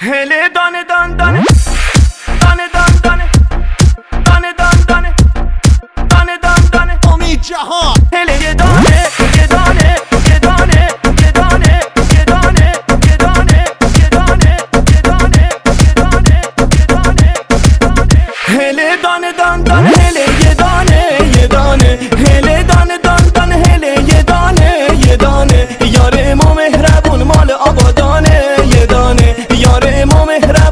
هله دانه دان دانه دانه دان دانه دانه دان دانه دانه دان دانه امید جهان هله یه دانه یه دانه یه دانه یه دانه یه دانه یه دانه یه دانه یه دانه یه دانه یه دانه هله دانه دان دانه هله یه دانه یه دانه هله دانه دان دانه هله یه دانه یه دانه یار ما مهربون مال آبادانه یه دانه یار ما مهربون